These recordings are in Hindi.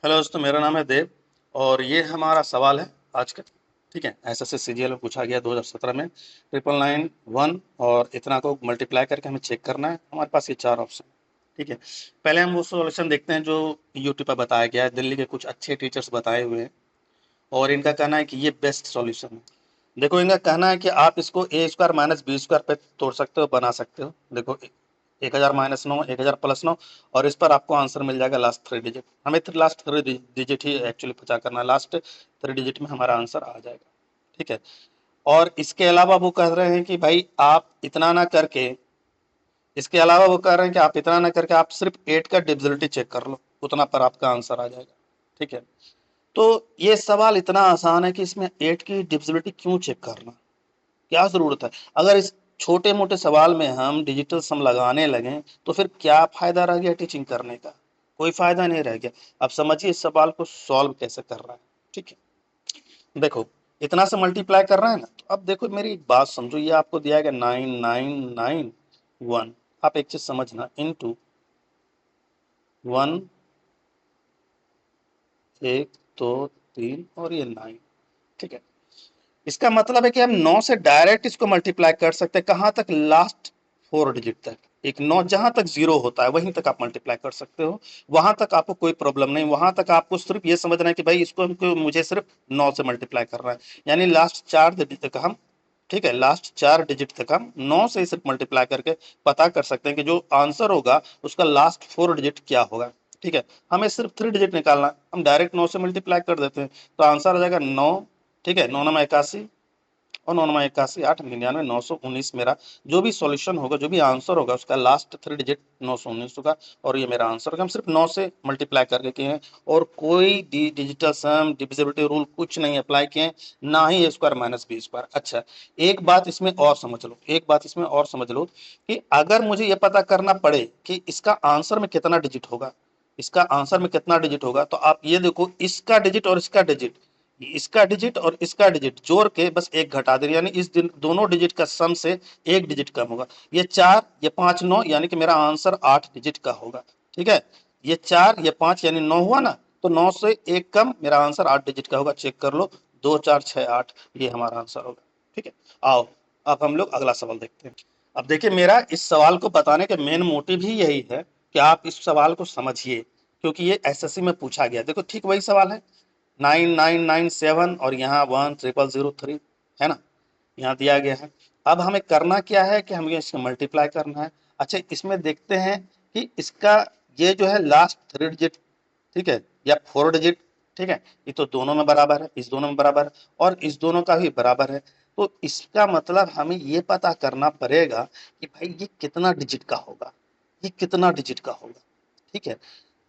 हेलो दोस्तों, मेरा नाम है देव और ये हमारा सवाल है आज का। ठीक है, एसएससी सीजीएल में पूछा गया 2017 में 999 1 और इतना को मल्टीप्लाई करके हमें चेक करना है। हमारे पास ये चार ऑप्शन। ठीक है, पहले हम वो सॉल्यूशन देखते हैं जो यूट्यूब पर बताया गया है। दिल्ली के कुछ अच्छे टीचर्स बताए हुए हैं और इनका कहना है कि ये बेस्ट सॉल्यूशन है। देखो, इनका कहना है कि आप इसको ए स्क्वायर माइनस बी स्क्वायर पे तोड़ सकते हो, बना सकते हो। देखो, 1000 माइनस 9, 1000 प्लस 9 और इस पर आपको आंसर मिल जाएगा लास्ट थ्री डिजिट। हमें लास्ट थ्री डिजिट ही एक्चुअली पता करना है, लास्ट थ्री डिजिट में हमारा आंसर आ जाएगा। ठीक है, और इसके अलावा वो कह रहे हैं कि भाई आप इतना ना करके, इसके अलावा वो कह रहे हैं कि आप इतना ना करके आप सिर्फ 8 का डिविजिबिलिटी चेक कर लो, उतना पर आपका आंसर आ जाएगा। ठीक है, तो ये सवाल इतना आसान है कि इसमें 8 की डिविजिबिलिटी क्यों चेक करना, क्या जरूरत है। अगर इस छोटे मोटे सवाल में हम डिजिटल सम लगाने लगे तो फिर क्या फायदा रह गया टीचिंग करने का, कोई फायदा नहीं रह गया। अब समझिए इस सवाल को सॉल्व कैसे कर रहा है। ठीक है, देखो इतना से मल्टीप्लाई कर रहा है ना, तो अब देखो मेरी एक बात समझो, ये आपको दिया गया 9991। आप एक चीज समझना, इनटू 1, 1 2 3 और ये 9। ठीक है, इसका मतलब है कि हम 9 से डायरेक्ट इसको मल्टीप्लाई कर सकते हैं। कहां तक? लास्ट 4 डिजिट तक। एक 9 जहां तक 0 होता है वहीं तक आप मल्टीप्लाई कर सकते हो, वहां तक आपको कोई प्रॉब्लम नहीं। वहां तक आपको सिर्फ ये समझना है कि भाई इसको मुझे सिर्फ 9 से मल्टीप्लाई करना है, यानी लास्ट 4 डिजिट तक हम, ठीक है, लास्ट 4 डिजिट तक हम 9 से सिर्फ मल्टीप्लाई करके पता कर सकते हैं कि जो आंसर होगा उसका लास्ट 4 डिजिट क्या होगा। ठीक है, हमें सिर्फ 3 डिजिट निकालना, हम डायरेक्ट 9 से मल्टीप्लाई कर देते हैं तो आंसर आ जाएगा 9। ठीक है, 9 9 81 और 9 9 81 8 99 919। मेरा जो भी सॉल्यूशन होगा, जो भी आंसर होगा उसका लास्ट 3 डिजिट 919 होगा और ये मेरा आंसर होगा। हम सिर्फ 9 से मल्टीप्लाई करके किए हैं और कोई डिजिटल सम डिविजिबिलिटी रूल कुछ नहीं अप्लाई किए हैं, ना ही ए स्क्वायर माइनस बी स्क्वायर। अच्छा, एक बात इसमें और समझ लो, एक बात इसमें और समझ लो कि अगर मुझे ये पता करना पड़े कि इसका आंसर में कितना डिजिट होगा, इसका आंसर में कितना डिजिट होगा, तो आप ये देखो, इसका डिजिट और इसका डिजिट, इसका डिजिट और इसका डिजिट जोड़ के बस एक घटा दे, यानी इस दोनों डिजिट का सम से एक डिजिट कम होगा। ये 4, ये 5 9, यानी कि मेरा आंसर 8 डिजिट का होगा। ठीक है, ये 4, ये 5 यानी 9 हुआ ना, तो 9 से एक कम, मेरा आंसर 8 डिजिट का होगा। चेक कर लो, 2 4 6 8, ये हमारा आंसर होगा। ठीक है, आओ अब हम लोग अगला सवाल देखते हैं। अब देखिए, मेरा इस सवाल को बताने का मेन मोटिव ही यही है कि आप इस सवाल को समझिए, क्योंकि ये एसएससी में पूछा गया। देखो, ठीक वही सवाल है, 9997 और यहाँ 10003 है ना, यहाँ दिया गया है। अब हमें करना क्या है कि हमें इसको मल्टीप्लाई करना है। अच्छा, इसमें देखते हैं कि इसका ये जो है लास्ट 3 डिजिट, ठीक है, या 4 डिजिट, ठीक है, ये तो दोनों में बराबर है, इस दोनों में बराबर है और इस दोनों का भी बराबर है। तो इसका मतलब हमें ये पता करना पड़ेगा कि भाई ये कितना डिजिट का होगा, ये कितना डिजिट का होगा। ठीक है,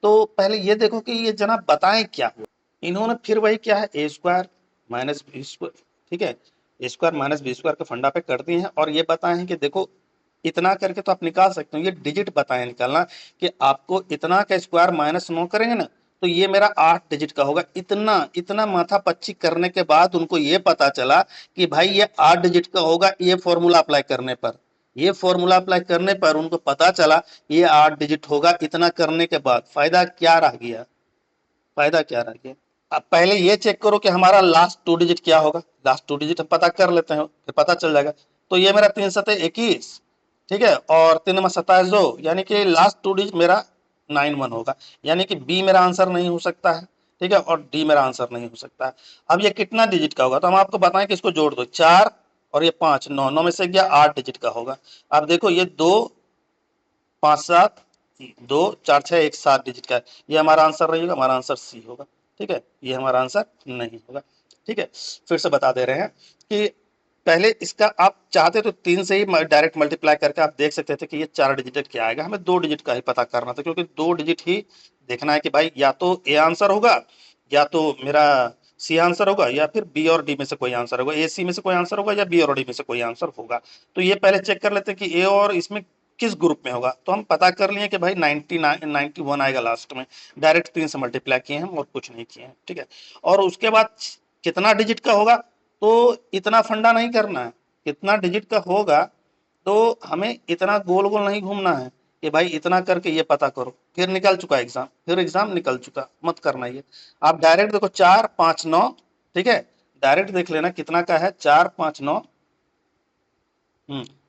तो पहले ये देखो कि ये जनाब बताएं क्या हुआ। इन्होंने फिर वही क्या है, ए स्क्वायर माइनस बी स्क्वायर, ठीक है, ए स्क्वायर माइनस बी स्क्वायर के फंडा पे कर दिए हैं और ये बताए हैं कि देखो इतना करके तो आप निकाल सकते हो, ये डिजिट बताए निकालना कि आपको इतना का स्क्वायर माइनस 9 करेंगे ना तो ये मेरा 8 डिजिट का होगा। इतना इतना माथा पच्ची करने के बाद उनको ये पता चला कि भाई ये 8 डिजिट का होगा। ये फॉर्मूला अप्लाई करने पर, ये फॉर्मूला अप्लाई करने पर उनको पता चला ये 8 डिजिट होगा। इतना करने के बाद फायदा क्या रह गया, फायदा क्या रह गया। अब पहले ये चेक करो कि हमारा लास्ट 2 डिजिट क्या होगा। लास्ट 2 डिजिट हम पता कर लेते हैं, फिर पता चल जाएगा। तो ये मेरा 3 7 21, ठीक है, और 3 में 27 2, यानी कि लास्ट 2 डिजिट मेरा 91 होगा, यानी कि बी मेरा आंसर नहीं हो सकता है। ठीक है, और डी मेरा आंसर नहीं हो सकता है। अब ये कितना डिजिट का होगा, तो हम आपको बताएं कि इसको जोड़ दो, 4 और ये 5 9 9 में से गया 8 डिजिट का होगा। अब देखो ये 2 5 7 2 4 6 1 7 डिजिट का है। ये हमारा आंसर नहीं होगा, हमारा आंसर सी होगा। ठीक है, ये हमारा आंसर नहीं होगा। ठीक है, फिर से बता दे रहे हैं कि पहले इसका आप चाहते तो 3 से ही डायरेक्ट मल्टीप्लाई करके आप देख सकते थे कि ये 4 डिजिट क्या आएगा। हमें 2 डिजिट का ही पता करना था, क्योंकि 2 डिजिट ही देखना है कि भाई या तो ए आंसर होगा, या तो मेरा सी आंसर होगा, या फिर बी और डी में से कोई आंसर होगा। ए सी में से कोई आंसर होगा या बी और डी में से कोई आंसर होगा। तो ये पहले चेक कर लेते हैं कि ए और इसमें किस ग्रुप में होगा। तो हम पता कर लिए कि भाई 99 91 आएगा लास्ट में। डायरेक्ट 3 से मल्टीप्लाई किए हैं और कुछ नहीं किए हैं। ठीक है, और उसके बाद कितना डिजिट का होगा, तो इतना फंडा नहीं करना है। कितना डिजिट का होगा तो हमें इतना गोल गोल नहीं घूमना है। कि भाई इतना करके ये पता करो, फिर निकल चुका एग्जाम, फिर एग्जाम निकल चुका, मत करना ये। आप डायरेक्ट देखो 4 5 9, ठीक है, डायरेक्ट देख लेना कितना का है, 4 5 9,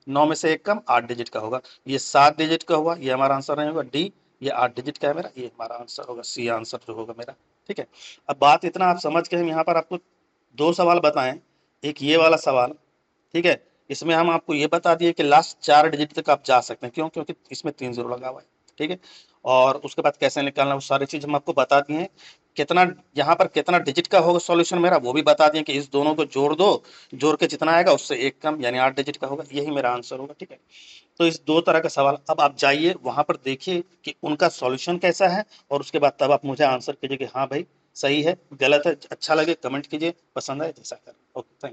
9 में से 1 कम 8 डिजिट का होगा, ये 7 डिजिट का हुआ, ये हमारा आंसर नहीं होगा डी, ये 8 डिजिट का है मेरा, ये हमारा आंसर होगा, सी आंसर जो होगा मेरा। ठीक है, अब बात इतना आप समझ के हम यहाँ पर आपको 2 सवाल बताएं, एक ये वाला सवाल, ठीक है, इसमें हम आपको ये बता दिए कि लास्ट 4 डिजिट तक आप जा सकते हैं, क्यों, क्योंकि इसमें 3 जीरो लगा हुआ है। ठीक है, और उसके बाद कैसे निकालना वो सारी चीज हम आपको बता दिए हैं। कितना यहाँ पर कितना डिजिट का होगा सॉल्यूशन मेरा वो भी बता दिए कि इस दोनों को जोड़ दो, जोड़ के जितना आएगा उससे 1 कम, यानी 8 डिजिट का होगा, यही मेरा आंसर होगा। ठीक है, तो इस 2 तरह का सवाल, अब आप जाइए वहां पर देखिए कि उनका सॉल्यूशन कैसा है, और उसके बाद तब आप मुझे आंसर कीजिए कि हाँ भाई सही है गलत है। अच्छा लगे कमेंट कीजिए, पसंद आए जैसा कर। Okay, thank you.